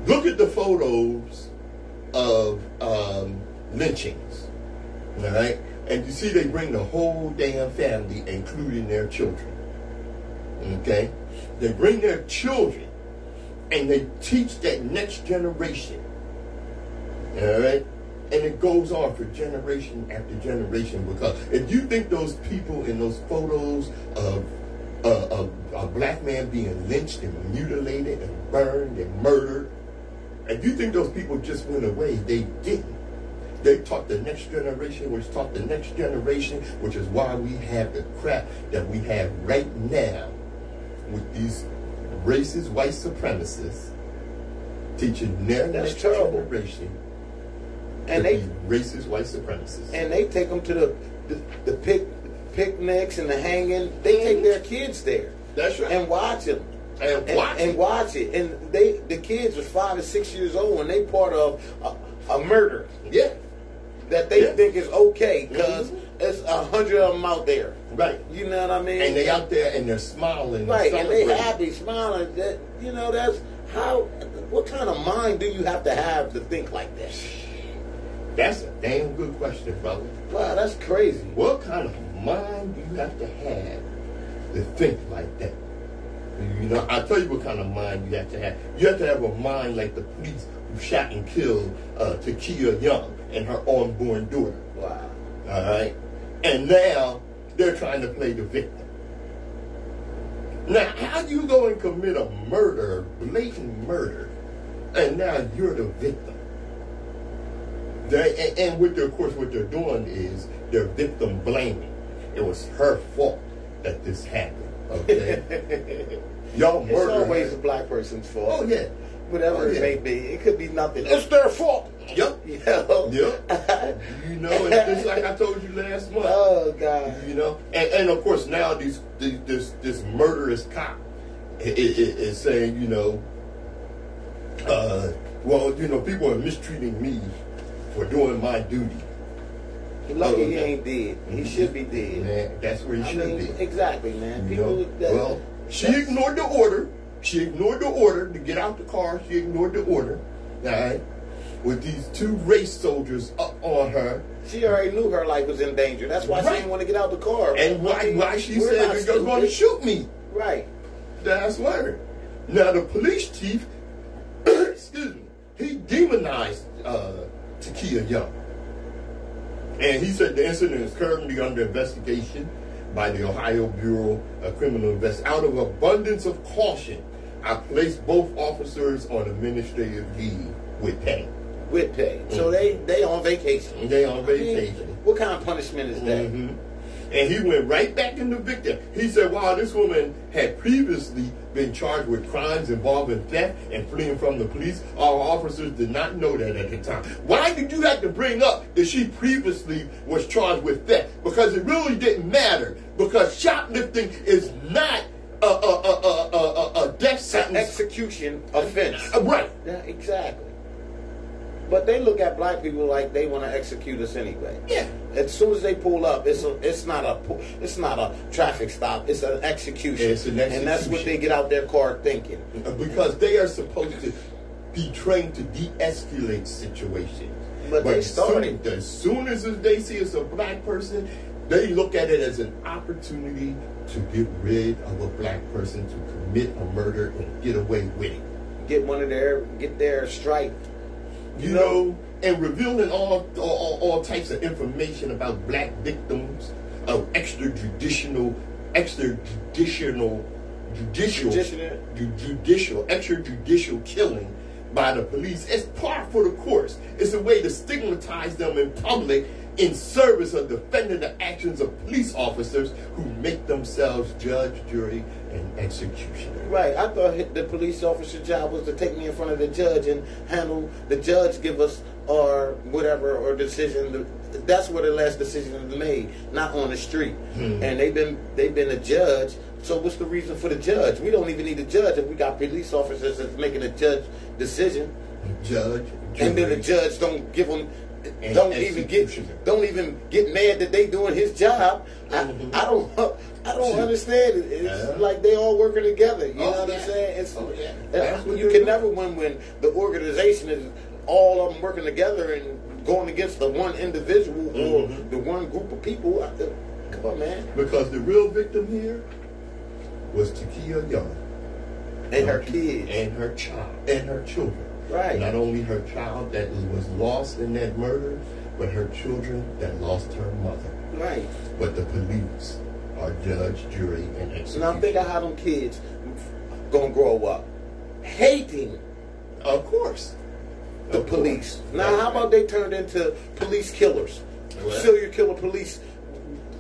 S1: at the photos of lynchings. All right? And you see they bring the whole damn family, including their children. Okay? They bring their children and they teach that next generation. All right? And it goes on for generation after generation, because if you think those people in those photos of a black man being lynched and mutilated and burned and murdered, if you think those people just went away, they didn't. They taught the next generation, which taught the next generation, which is why we have the crap that we have right now with these racist white supremacists teaching their next generation. And they racist white supremacists,
S3: and they take them to the picnics and the hanging. They take their kids there.
S1: That's right,
S3: and watch them
S1: and
S3: watch it. And the kids are 5 or 6 years old, and they part of a murder.
S1: Yeah,
S3: that they think is okay because there's 100 of them out there.
S1: Right.
S3: You know what I mean?
S1: And they out there and they're smiling.
S3: Right, and they happy, smiling. That that's how. What kind of mind do you have to think like that?
S1: That's a damn good question, brother.
S3: Wow, that's crazy.
S1: What kind of mind do you have to think like that? I'll tell you what kind of mind you have to have. You have to have a mind like the police who shot and killed Takia Young and her unborn daughter.
S3: Wow.
S1: All right? And now they're trying to play the victim. Now, how do you go and commit a murder, blatant murder, and now you're the victim? And what they're doing is they're victim blaming. It was her fault that this happened. Okay, y'all murder.
S3: It's always a black person's fault.
S1: Oh yeah,
S3: whatever it may be, it could be nothing. It's their fault.
S1: Yep. Yep. And just like I told you last month.
S3: Oh God.
S1: And of course now this murderous cop is saying, people are mistreating me for doing my duty.
S3: Lucky he ain't dead. He should be dead.
S1: Man, that's where he should be.
S3: Exactly, man.
S1: She ignored the order. She ignored the order to get out the car. She ignored the order. All right? With these 2 race soldiers up on her.
S3: She already knew her life was in danger. That's why she didn't want to get out the car.
S1: And why she said you're going to shoot me.
S3: Right.
S1: That's word. Now the police chief, excuse me, he demonized Takia Young. And he said the incident is currently under investigation by the Ohio Bureau of Criminal Investigation. Out of abundance of caution, I placed both officers on administrative leave with pay.
S3: With pay. So they on vacation.
S1: They on vacation.
S3: What kind of punishment is that?
S1: And he went right back in the victim. He said, wow, this woman had previously been charged with crimes involving theft and fleeing from the police. Our officers did not know that at the time. Why did you have to bring up that she previously was charged with theft? Because it really didn't matter. Because shoplifting is not a death sentence.
S3: Execution offense.
S1: Right.
S3: Yeah, exactly. But they look at black people like they want to execute us anyway.
S1: Yeah.
S3: As soon as they pull up, it's not a traffic stop. It's an execution.
S1: It's an execution.
S3: And that's what they get out their car thinking.
S1: Because they are supposed to be trained to de-escalate situations.
S3: But they started.
S1: As soon as they see it's a black person, they look at it as an opportunity to get rid of a black person, to commit a murder and get away with it.
S3: Get their stripe.
S1: You know, and revealing all types of information about black victims of extrajudicial killing by the police. It's par for the course. It's a way to stigmatize them in public in service of defending the actions of police officers who make themselves judge, jury, and executioner.
S3: Right. I thought the police officer job was to take me in front of the judge and handle the judge, give us our whatever or decision. That's where the last decision is made, not on the street. And they've been a judge. So what's the reason for the judge? We don't even need a judge if we got police officers that's making a judge decision.
S1: Judge, jury,
S3: and then the judge don't give them. Don't even get mad that they doing his job. I don't understand it. It's like they all working together. You know what I'm saying? You can never win when the organization is all of them working together and going against the one individual or the one group of people. Come on, man.
S1: Because the real victim here was Takia Young
S3: and her kids
S1: and her child and her children.
S3: Right.
S1: Not only her child that was lost in that murder, but her children that lost her mother.
S3: Right.
S1: But the police are judge, jury, and executioner.
S3: Now think of how them kids gonna grow up hating.
S1: Of course.
S3: The police. Now how about they turned into police killers? Serial killer police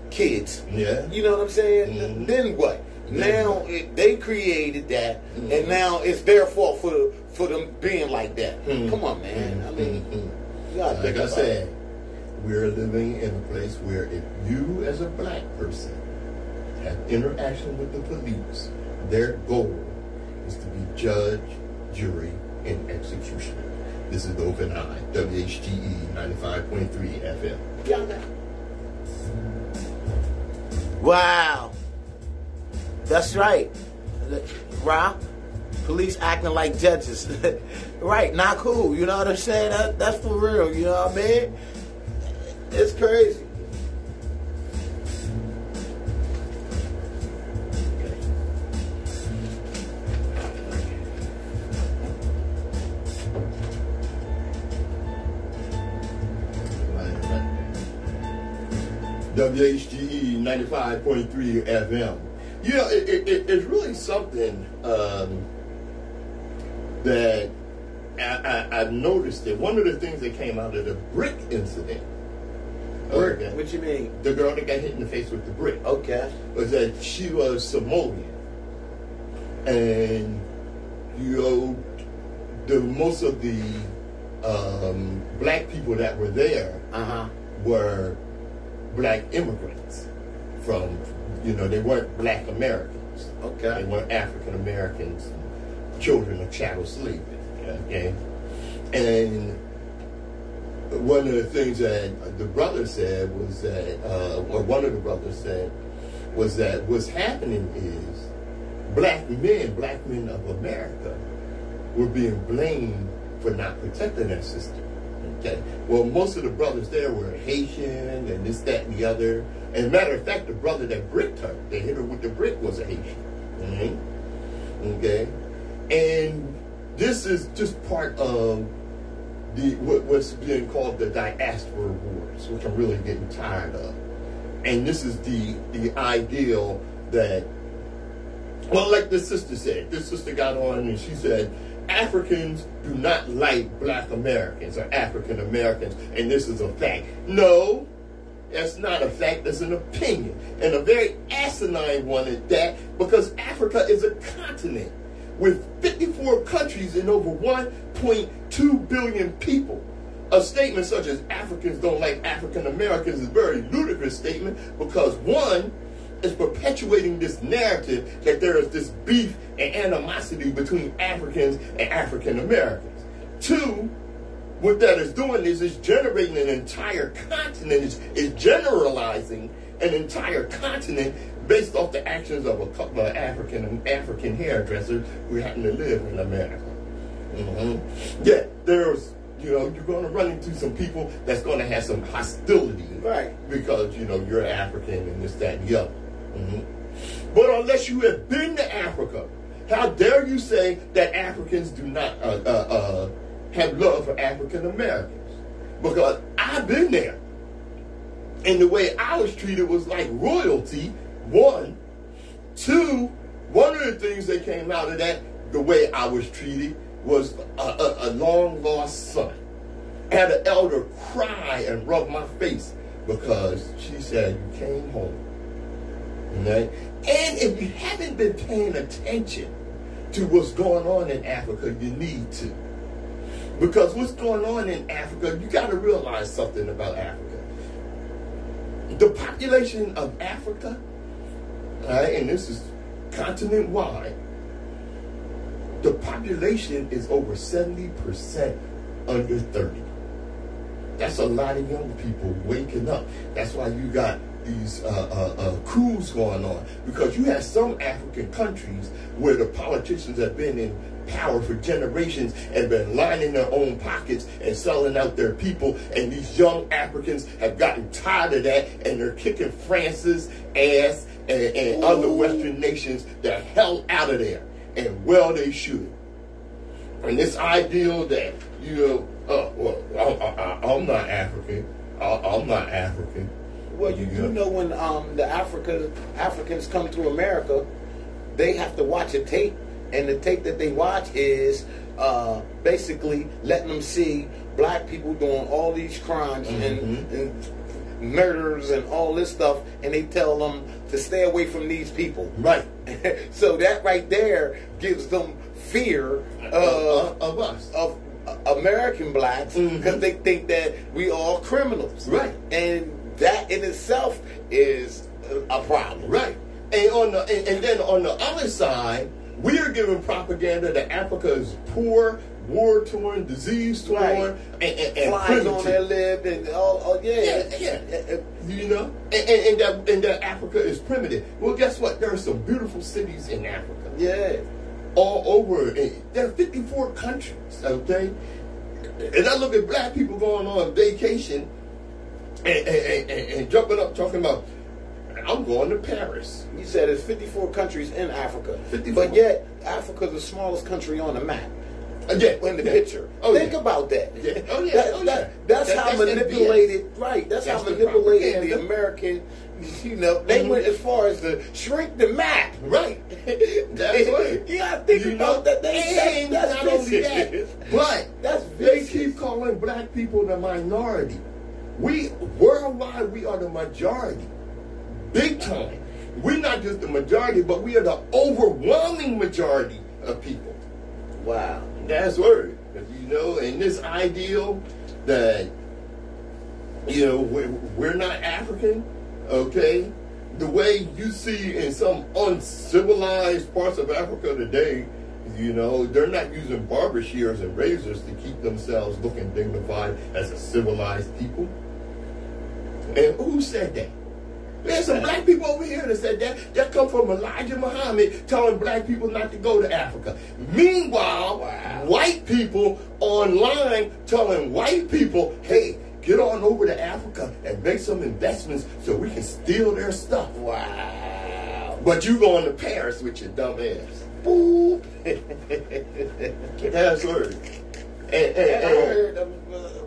S3: kids.
S1: Yeah.
S3: You know what I'm saying? Then what? Now they created that, and now it's their fault for them being like that. Come on, man. I mean,
S1: like I said, we're living in a place where if you as a black person have interaction with the police, their goal is to be judge, jury, and executioner. This is the Open Eye, WHGE 95.3 FM.
S3: Yeah. Wow. That's right. Rob, police acting like judges. Right, not cool. You know what I'm saying? That's for real. You know what I mean? It's crazy.
S1: WHGE 95.3 FM. You know, it's really something that I've noticed that one of the things that came out of the brick incident.
S3: Okay. What you mean?
S1: The girl that got hit in the face with the brick.
S3: Okay.
S1: Was that she was Somalian. And, you know, most of the black people that were there were black immigrants from, you know, they weren't black Americans.
S3: Okay.
S1: They weren't African Americans, children of chattel slavery. Okay. And one of the things that the brother said was that, or one of the brothers said, was that what's happening is black men of America were being blamed for not protecting their sister. Okay. Well, most of the brothers there were Haitian and this, that, and the other. And matter of fact, the brother that bricked her, that hit her with the brick, was a Haitian. Okay. And this is just part of what's being called the diaspora wars, which I'm really getting tired of. And this is the ideal that, well, like this sister said, this sister got on and she said, Africans do not like black Americans or African Americans, and this is a fact. No, That's not a fact, that's an opinion. And a very asinine one at that, because Africa is a continent with 54 countries and over 1.2 billion people. A statement such as Africans don't like African Americans is a very ludicrous statement, because one, is perpetuating this narrative that there is this beef and animosity between Africans and African Americans. Two, what that is doing is it's generating an entire continent, is generalizing an entire continent based off the actions of a couple of African hairdressers who happen to live in America. Yeah, there's, you're going to run into some people that's going to have some hostility,
S3: right? Because
S1: you're African and this, that, and the other. But unless you have been to Africa, how dare you say that Africans do not have love for African Americans? Because I've been there, and the way I was treated was like royalty. One, two, one of the things that came out of that, the way I was treated, was a long lost son. I had an elder cry and rub my face because she said, "You came home." Okay? And if you haven't been paying attention to what's going on in Africa, you need to. Because what's going on in Africa, you got to realize something about Africa. The population of Africa, and this is continent-wide, the population is over 70% under 30. That's a lot of young people waking up. That's why you got these coups going on, because you have some African countries where the politicians have been in power for generations and been lining their own pockets and selling out their people, and these young Africans have gotten tired of that, and they're kicking France's ass and other Western nations the hell out of there, and well they should. And this ideal that I'm not African, I'm not African.
S3: Well, you do know when the Africans come to America, they have to watch a tape, and the tape that they watch is basically letting them see black people doing all these crimes and murders and all this stuff, and they tell them to stay away from these people.
S1: Right.
S3: So that right there gives them fear
S1: of us,
S3: of American blacks, because they think that we all criminals.
S1: Right.
S3: And that in itself is a problem.
S1: Right. And then on the other side, we are giving propaganda that Africa is poor, war-torn, disease-torn,
S3: right.
S1: and
S3: flies
S1: primitive.
S3: on their lip, and yeah.
S1: And that Africa is primitive. Well, guess what? There are some beautiful cities in Africa.
S3: Yeah.
S1: All over. There are 54 countries, okay? And I look at black people going on vacation and jumping up talking about, I'm going to Paris.
S3: You said there's 54 countries in Africa.
S1: 54.
S3: But yet, Africa's the smallest country on the map.
S1: In
S3: the picture. Think about that.
S1: Yeah.
S3: That's how manipulated, right? That's how manipulated the American, they went as far as to shrink the map.
S1: Right. That's right.
S3: You gotta think about that. That's
S1: not only that, but they keep calling black people the minority. Worldwide, we are the majority. Big time. We're not just the majority, but we are the overwhelming majority of people.
S3: Wow.
S1: That's word. And this ideal that, we're not African, okay? The way you see in some uncivilized parts of Africa today, they're not using barber shears and razors to keep themselves looking dignified as a civilized people. And who said that? There's some black people over here that said that. That come from Elijah Muhammad telling black people not to go to Africa. Meanwhile, white people online telling white people, hey, get on over to Africa and make some investments so we can steal their stuff.
S3: Wow.
S1: But you going to Paris with your dumb ass. Boop. That's word.
S3: I heard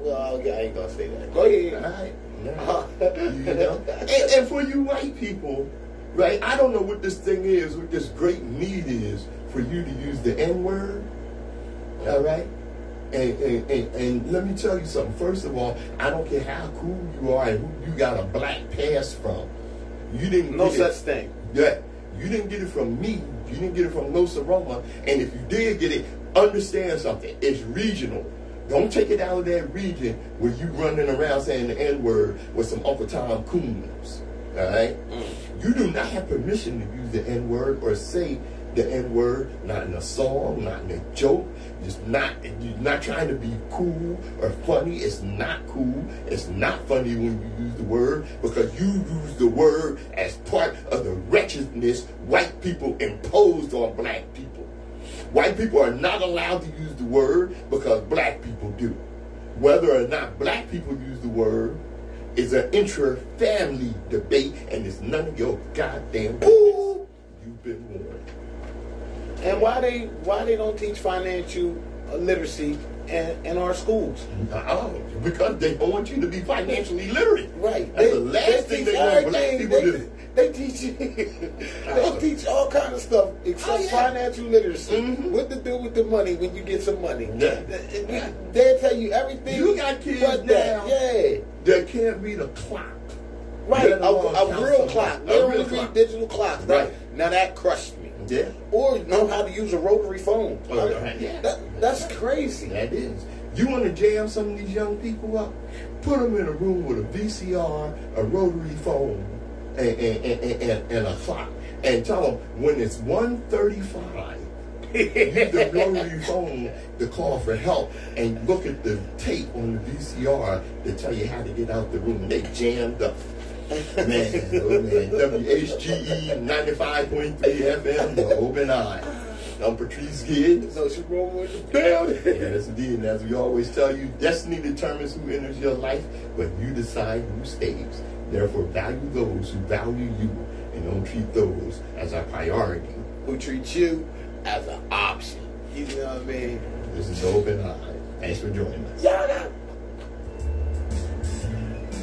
S3: well, I ain't going to say that. Go ahead.
S1: All right. And for you white people, right, I don't know what this thing is, what this great need is for you to use the N-word, all right? And let me tell you something. First of all, I don't care how cool you are and who you got a black pass from. You didn't
S3: No
S1: get
S3: such
S1: it.
S3: thing.
S1: Yeah. You didn't get it from me. You didn't get it from Nsoromma. And if you did get it, understand something. It's regional. Don't take it out of that region where you running around saying the N-word with some Uncle Tom coons. All right? You do not have permission to use the N-word or say the N-word, not in a song, not in a joke. You're not trying to be cool or funny. It's not cool. It's not funny when you use the word, because you use the word as part of the wretchedness white people imposed on black people. White people are not allowed to use the word because black people do. Whether or not black people use the word is an intra-family debate, and it's none of your goddamn business. You've been warned.
S3: And why they don't teach financial literacy in our schools?
S1: Because they don't want you to be financially literate.
S3: Right.
S1: That's the last thing they want black people to do.
S3: They teach all kind of stuff except financial literacy. What to do with the money when you get some money.
S1: Yeah.
S3: They'll tell you everything.
S1: You got kids
S3: but
S1: now
S3: that
S1: that can't read a clock.
S3: Right, a real clock. They don't read digital clocks.
S1: Right.
S3: Now that crushed me.
S1: Yeah.
S3: Or know how to use a rotary phone.
S1: Yeah.
S3: That's crazy.
S1: That is. You want to jam some of these young people up? Put them in a room with a VCR, a rotary phone, and a clock. And tell them when it's 1:35, use the rotary phone to call for help and look at the tape on the VCR to tell you how to get out the room. They jammed up. Man, oh man. WHGE 95.3 FM, the open eye. I'm Patrice Gibbs.
S3: Nsoromma in the building.
S1: Yes, indeed. And as we always tell you, destiny determines who enters your life, but you decide who stays. Therefore, value those who value you, and don't treat those as a priority.
S3: Who treat you as an option. You know what I mean?
S1: This is the open eye. Thanks for joining us.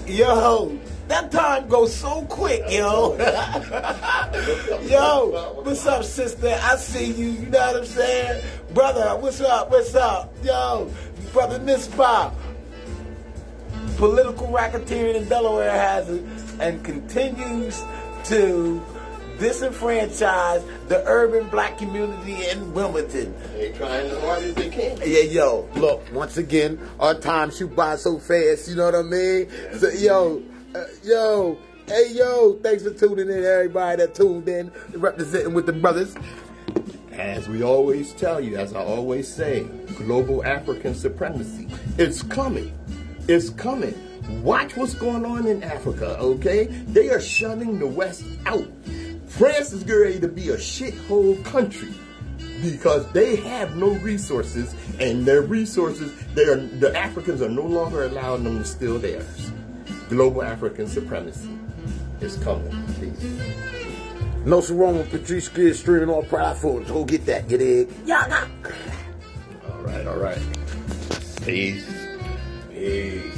S3: Yo, that time goes so quick, yo. Yo, what's up, sister? I see you. You know what I'm saying? Brother, what's up? What's up? Yo, brother Miss Bob. Political racketeering in Delaware has it and continues to disenfranchise the urban black community in Wilmington.
S1: They're trying as hard as they can.
S3: Yeah, yo, look, once again, our time shoot by so fast, you know what I mean?
S1: Yes,
S3: So, hey, yo, thanks for tuning in, everybody that tuned in, representing with the brothers.
S1: As we always tell you, as I always say, global African supremacy. It's coming. It's coming. Watch what's going on in Africa, okay? They are shutting the West out. France is getting ready to be a shithole country because they have no resources, and their resources, the Africans are no longer allowing them to steal theirs. Global African supremacy is coming. Peace.
S3: Nsoromma, Patrice Gibbs, streaming all platforms. Go get that, you dig?
S1: All right. Peace. Peace.